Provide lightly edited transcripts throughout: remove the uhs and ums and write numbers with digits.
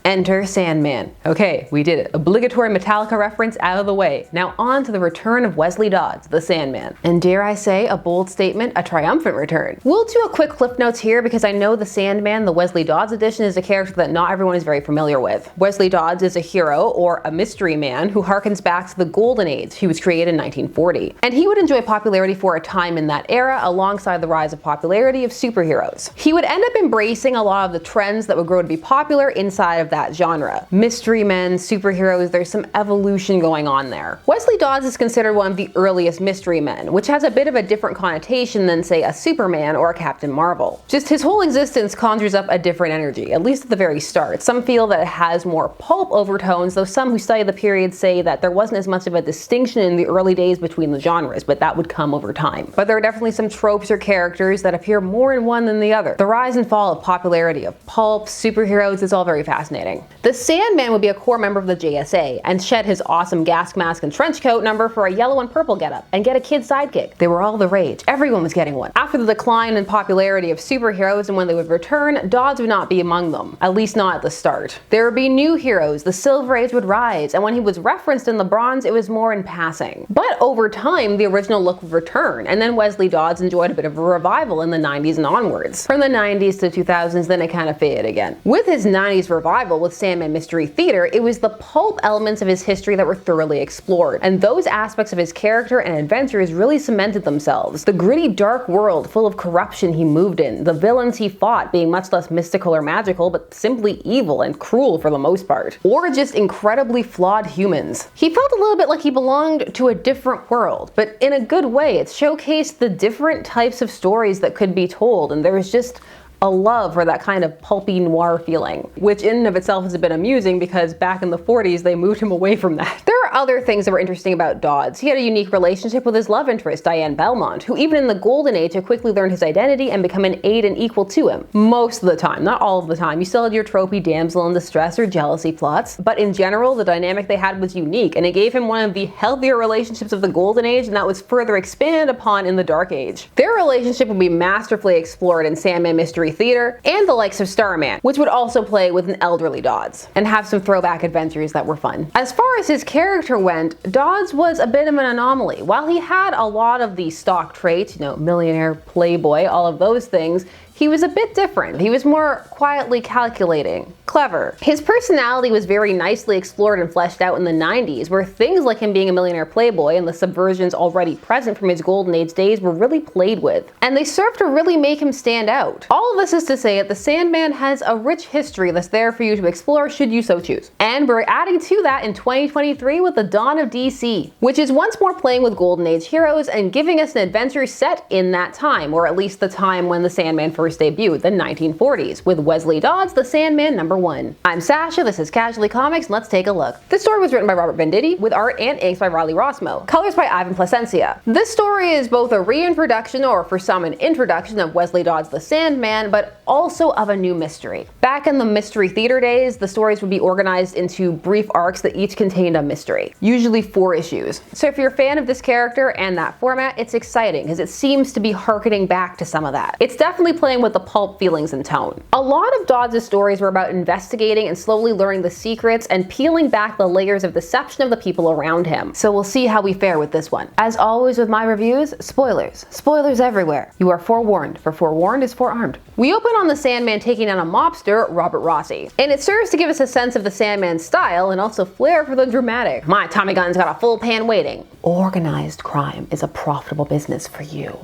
Enter Sandman. Okay, we did it. Obligatory Metallica reference out of the way. Now on to the return of Wesley Dodds, the Sandman. And dare I say, a bold statement, a triumphant return. We'll do a quick cliff notes here because I know the Sandman, the Wesley Dodds edition, is a character that not everyone is very familiar with. Wesley Dodds is a hero, or a mystery man, who harkens back to the Golden Age. He was created in 1940. And he would enjoy popularity for a time in that era alongside the rise of popularity of superheroes. He would end up embracing a lot of the trends that would grow to be popular inside of that genre. Mystery men, superheroes, there's some evolution going on there. Wesley Dodds is considered one of the earliest mystery men, which has a bit of a different connotation than, say, a Superman or a Captain Marvel. Just his whole existence conjures up a different energy, at least at the very start. Some feel that it has more pulp overtones, though some who study the period say that there wasn't as much of a distinction in the early days between the genres, but that would come over time. But there are definitely some tropes or characters that appear more in one than the other. The rise and fall of popularity of pulp, superheroes, is all very fascinating. The Sandman would be a core member of the JSA and shed his awesome gas mask and trench coat number for a yellow and purple getup and get a kid sidekick. They were all the rage. Everyone was getting one. After the decline in popularity of superheroes and when they would return, Dodds would not be among them, at least not at the start. There would be new heroes, the Silver Age would rise, and when he was referenced in the Bronze, it was more in passing. But over time, the original look would return, and then Wesley Dodds enjoyed a bit of a revival in the 90s and onwards. From the 90s to 2000s, then it kind of faded again. With his 90s revival with Sandman Mystery Theater, it was the pulp elements of his history that were thoroughly explored, and those aspects of his character and adventures really cemented themselves. The gritty, dark world full of corruption he moved in, the villains he fought being much less mystical or magical, but simply evil and cruel for the most part, or just incredibly flawed humans. He felt a little bit like he belonged to a different world, but in a good way. It showcased the different types of stories that could be told, and there was just a love for that kind of pulpy noir feeling, which in and of itself has been amusing because back in the 40s they moved him away from that. There are other things that were interesting about Dodds. He had a unique relationship with his love interest, Diane Belmont, who even in the Golden Age had quickly learned his identity and become an aid and equal to him. Most of the time, not all of the time. You still had your tropey damsel in distress or jealousy plots, but in general the dynamic they had was unique, and it gave him one of the healthier relationships of the Golden Age, and that was further expanded upon in the Dark Age. Their relationship would be masterfully explored in Sandman Mystery Theater and the likes of Starman, which would also play with an elderly Dodds and have some throwback adventures that were fun. As far as his character went, Dodds was a bit of an anomaly. While he had a lot of the stock traits, you know, millionaire, playboy, all of those things, he was a bit different. He was more quietly calculating, clever. His personality was very nicely explored and fleshed out in the 90s, where things like him being a millionaire playboy and the subversions already present from his Golden Age days were really played with, and they served to really make him stand out. All of this is to say that the Sandman has a rich history that's there for you to explore should you so choose. And we're adding to that in 2023 with the dawn of DC, which is once more playing with Golden Age heroes and giving us an adventure set in that time, or at least the time when the Sandman first debuted, the 1940s, with Wesley Dodds, the Sandman #1. I'm Sasha, this is Casually Comics, and let's take a look. This story was written by Robert Venditti, with art and inks by Riley Rossmo, colors by Ivan Placencia. This story is both a reintroduction, or for some an introduction, of Wesley Dodds the Sandman, but also of a new mystery. Back in the Mystery Theater days, the stories would be organized into brief arcs that each contained a mystery, usually 4 issues. So if you're a fan of this character and that format, it's exciting, because it seems to be harkening back to some of that. It's definitely playing with the pulp feelings and tone. A lot of Dodds' stories were about investigating and slowly learning the secrets and peeling back the layers of deception of the people around him. So we'll see how we fare with this one. As always with my reviews, spoilers. Spoilers everywhere. You are forewarned, for forewarned is forearmed. We open on the Sandman taking down a mobster, Robert Rossi, and it serves to give us a sense of the Sandman's style and also flair for the dramatic. My Tommy gun's got a full pan waiting. Organized crime is a profitable business for you,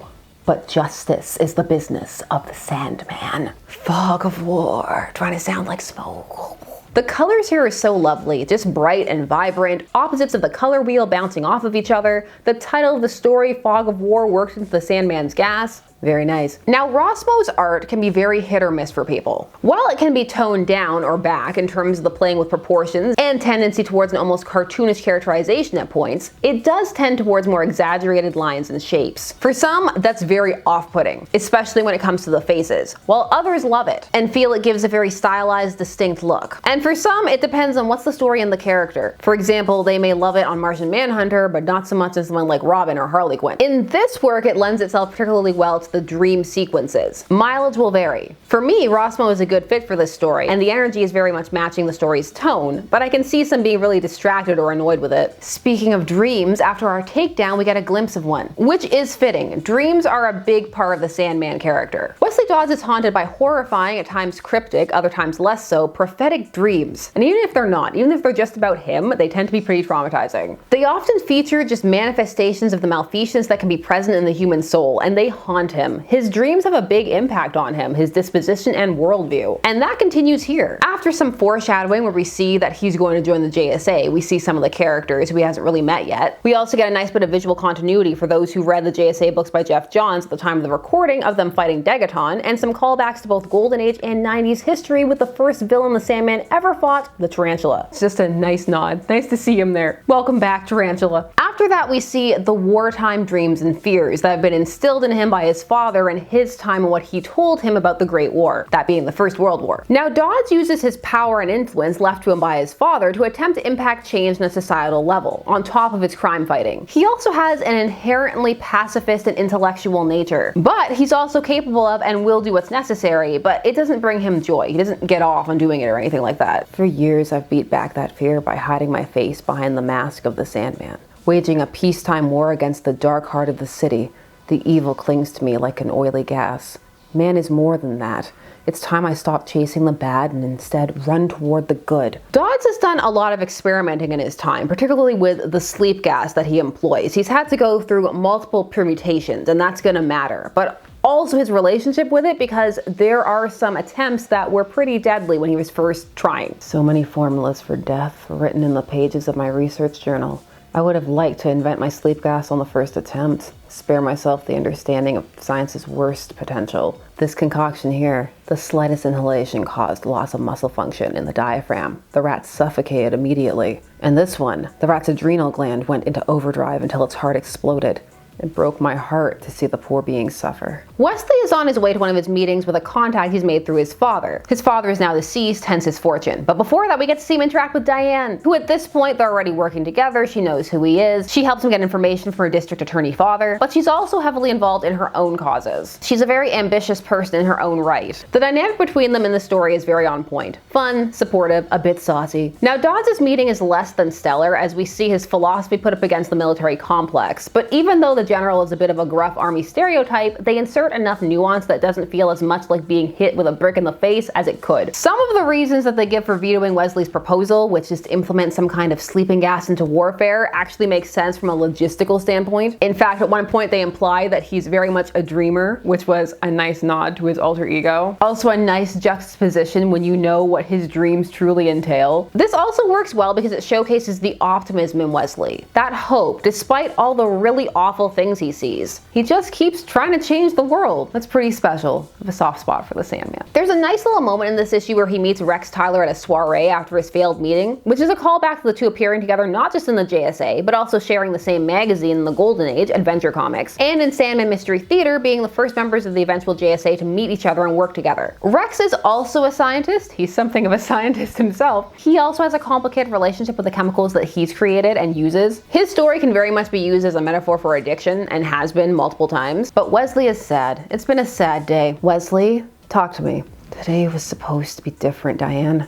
but justice is the business of the Sandman. Fog of war, trying to sound like smoke. The colors here are so lovely, just bright and vibrant, opposites of the color wheel bouncing off of each other. The title of the story, Fog of War, works into the Sandman's gas. Very nice. Now, Rossmo's art can be very hit or miss for people. While it can be toned down or back in terms of the playing with proportions and tendency towards an almost cartoonish characterization at points, it does tend towards more exaggerated lines and shapes. For some, that's very off-putting, especially when it comes to the faces, while others love it and feel it gives a very stylized, distinct look. And for some, it depends on what's the story and the character. For example, they may love it on Martian Manhunter, but not so much as someone like Robin or Harley Quinn. In this work, it lends itself particularly well to the dream sequences. Mileage will vary. For me, Rossmo is a good fit for this story, and the energy is very much matching the story's tone, but I can see some being really distracted or annoyed with it. Speaking of dreams, after our takedown we get a glimpse of one, which is fitting. Dreams are a big part of the Sandman character. Wesley Dodds is haunted by horrifying, at times cryptic, other times less so, prophetic dreams. And even if they're not, even if they're just about him, they tend to be pretty traumatizing. They often feature just manifestations of the malfeasance that can be present in the human soul, and they haunt him. His dreams have a big impact on him, his disposition and worldview. And that continues here. After some foreshadowing where we see that he's going to join the JSA, we see some of the characters who he hasn't really met yet. We also get a nice bit of visual continuity for those who read the JSA books by Jeff Johns at the time of the recording of them fighting Degaton, and some callbacks to both Golden Age and 90s history with the first villain the Sandman ever fought, the Tarantula. It's just a nice nod. Nice to see him there. Welcome back, Tarantula. After that, we see the wartime dreams and fears that have been instilled in him by his father and his time and what he told him about the Great War, that being the First World War. Now, Dodds uses his power and influence left to him by his father to attempt to impact change on a societal level, on top of his crime fighting. He also has an inherently pacifist and intellectual nature, but he's also capable of and will do what's necessary, but it doesn't bring him joy. He doesn't get off on doing it or anything like that. For years, I've beat back that fear by hiding my face behind the mask of the Sandman, waging a peacetime war against the dark heart of the city. The evil clings to me like an oily gas. Man is more than that. It's time I stop chasing the bad and instead run toward the good. Dodds has done a lot of experimenting in his time, particularly with the sleep gas that he employs. He's had to go through multiple permutations, and that's gonna matter. But also his relationship with it, because there are some attempts that were pretty deadly when he was first trying. So many formulas for death written in the pages of my research journal. I would have liked to invent my sleep gas on the first attempt, spare myself the understanding of science's worst potential. This concoction here, the slightest inhalation caused loss of muscle function in the diaphragm. The rat suffocated immediately. And this one, the rat's adrenal gland went into overdrive until its heart exploded. It broke my heart to see the poor being suffer. Wesley is on his way to one of his meetings with a contact he's made through his father. His father is now deceased, hence his fortune. But before that, we get to see him interact with Diane, who at this point, they're already working together. She knows who he is. She helps him get information from her district attorney father, but she's also heavily involved in her own causes. She's a very ambitious person in her own right. The dynamic between them in the story is very on point. Fun, supportive, a bit saucy. Now, Dodds' meeting is less than stellar, as we see his philosophy put up against the military complex. But even though the general is a bit of a gruff army stereotype, they insert enough nuance that doesn't feel as much like being hit with a brick in the face as it could. Some of the reasons that they give for vetoing Wesley's proposal, which is to implement some kind of sleeping gas into warfare, actually makes sense from a logistical standpoint. In fact, at one point they imply that he's very much a dreamer, which was a nice nod to his alter ego. Also a nice juxtaposition when you know what his dreams truly entail. This also works well because it showcases the optimism in Wesley. That hope, despite all the really awful things he sees. He just keeps trying to change the world. That's pretty special. I have a soft spot for the Sandman. There's a nice little moment in this issue where he meets Rex Tyler at a soiree after his failed meeting, which is a callback to the two appearing together not just in the JSA, but also sharing the same magazine in the Golden Age, Adventure Comics, and in Sandman Mystery Theater, being the first members of the eventual JSA to meet each other and work together. Rex is also a scientist. He's something of a scientist himself. He also has a complicated relationship with the chemicals that he's created and uses. His story can very much be used as a metaphor for addiction, and has been multiple times. But Wesley is sad. It's been a sad day. Wesley, talk to me. Today was supposed to be different, Diane.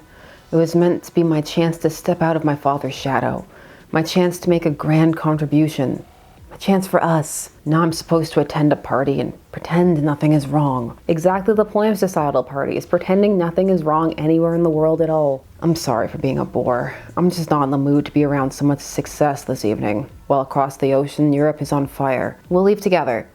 It was meant to be my chance to step out of my father's shadow. My chance to make a grand contribution. A chance for us. Now I'm supposed to attend a party and pretend nothing is wrong. Exactly the point of societal parties, pretending nothing is wrong anywhere in the world at all. I'm sorry for being a bore. I'm just not in the mood to be around so much success this evening. While across the ocean, Europe is on fire. We'll leave together.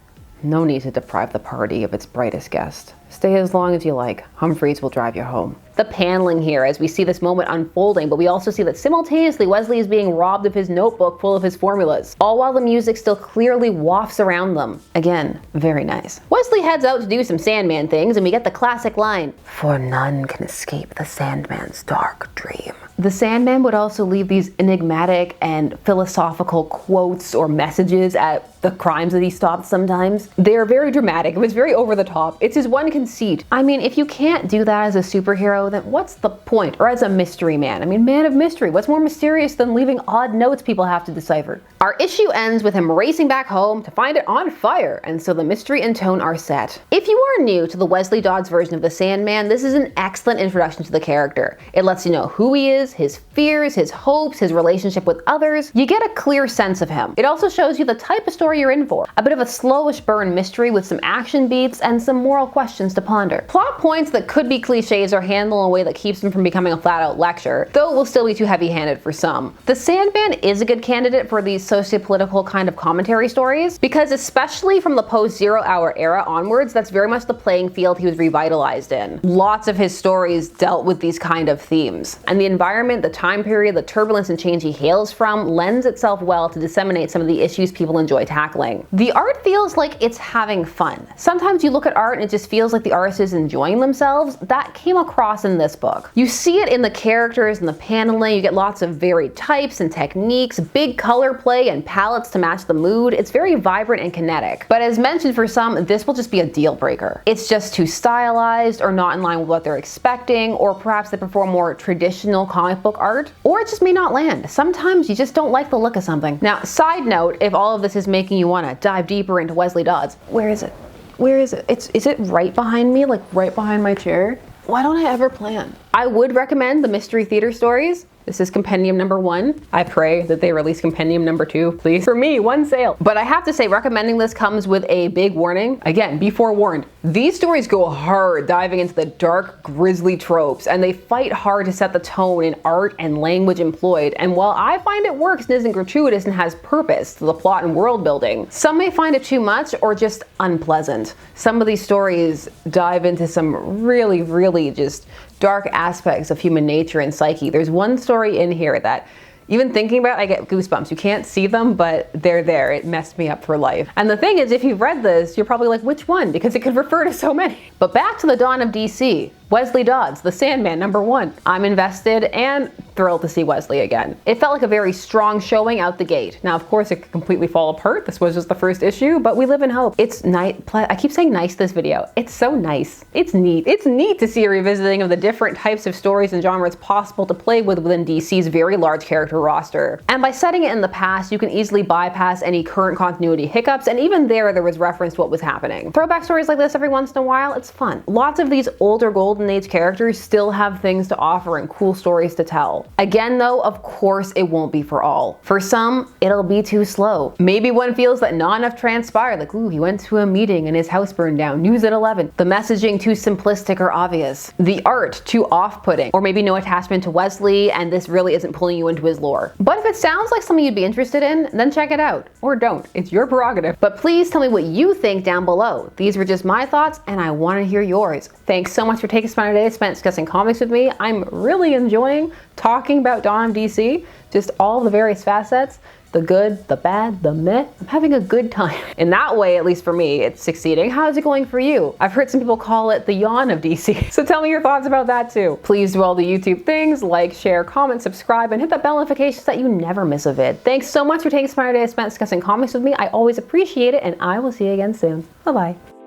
No need to deprive the party of its brightest guest. Stay as long as you like. Humphreys will drive you home. The paneling here as we see this moment unfolding, but we also see that simultaneously Wesley is being robbed of his notebook full of his formulas, all while the music still clearly wafts around them. Again, very nice. Wesley heads out to do some Sandman things, and we get the classic line, "For none can escape the Sandman's dark dream." The Sandman would also leave these enigmatic and philosophical quotes or messages at the crimes that he stopped sometimes. They're very dramatic. It was very over the top. It's his one conceit. I mean, if you can't do that as a superhero, then what's the point? Or as a mystery man. I mean, man of mystery. What's more mysterious than leaving odd notes people have to decipher? Our issue ends with him racing back home to find it on fire, and so the mystery and tone are set. If you are new to the Wesley Dodds version of the Sandman, this is an excellent introduction to the character. It lets you know who he is, his fears, his hopes, his relationship with others. You get a clear sense of him. It also shows you the type of story you're in for. A bit of a slowish burn mystery with some action beats and some moral questions to ponder. Plot points that could be cliches are handled in a way that keeps them from becoming a flat-out lecture, though it will still be too heavy-handed for some. The Sandman is a good candidate for these socio-political kind of commentary stories, because especially from the post-Zero Hour era onwards, that's very much the playing field he was revitalized in. Lots of his stories dealt with these kind of themes, and the environment, the time period, the turbulence and change he hails from lends itself well to disseminate some of the issues people enjoy tackling. The art feels like it's having fun. Sometimes you look at art and it just feels like the artist is enjoying themselves. That came across in this book. You see it in the characters and the paneling. You get lots of varied types and techniques, big color play and palettes to match the mood. It's very vibrant and kinetic. But as mentioned, for some, this will just be a deal breaker. It's just too stylized or not in line with what they're expecting, or perhaps they prefer more traditional comic book art, or it just may not land. Sometimes you just don't like the look of something. Now, side note, if all of this is making you want to dive deeper into Wesley Dodds, where is it? Where is it? Is it right behind me, like right behind my chair? Why don't I ever plan? I would recommend the Mystery Theater stories. This is compendium number 1. I pray that they release compendium number 2, please. For me, one sale. But I have to say, recommending this comes with a big warning. Again, be forewarned. These stories go hard, diving into the dark, grisly tropes, and they fight hard to set the tone in art and language employed. And while I find it works and isn't gratuitous and has purpose to the plot and world building, some may find it too much or just unpleasant. Some of these stories dive into some really, really just dark aspects of human nature and psyche. There's one story in here that, even thinking about it, I get goosebumps. You can't see them, but they're there. It messed me up for life. And the thing is, if you've read this, you're probably like, which one? Because it could refer to so many. But back to the dawn of DC. Wesley Dodds, the Sandman, number 1. I'm invested and thrilled to see Wesley again. It felt like a very strong showing out the gate. Now, of course, it could completely fall apart. This was just the first issue, but we live in hope. It's nice. I keep saying nice this video. It's so nice. It's neat. It's neat to see a revisiting of the different types of stories and genres possible to play with within DC's very large character roster. And by setting it in the past, you can easily bypass any current continuity hiccups, and even there was reference to what was happening. Throwback stories like this every once in a while, it's fun. Lots of these older Golden Age characters still have things to offer and cool stories to tell. Again though, of course it won't be for all. For some, it'll be too slow. Maybe one feels that not enough transpired, like, ooh, he went to a meeting and his house burned down, news at 11. The messaging too simplistic or obvious. The art too off-putting, or maybe no attachment to Wesley and this really isn't pulling you into his lore. But if it sounds like something you'd be interested in, then check it out. Or don't. It's your prerogative. But please tell me what you think down below. These were just my thoughts and I want to hear yours. Thanks so much for taking some day spent discussing comics with me. I'm really enjoying talking about Dawn of DC, just all the various facets, the good, the bad, the meh. I'm having a good time. In that way, at least for me, it's succeeding. How is it going for you? I've heard some people call it the yawn of DC. So tell me your thoughts about that too. Please do all the YouTube things, like, share, comment, subscribe, and hit that bell notification so that you never miss a vid. Thanks so much for taking some day spent discussing comics with me. I always appreciate it, and I will see you again soon. Bye-bye.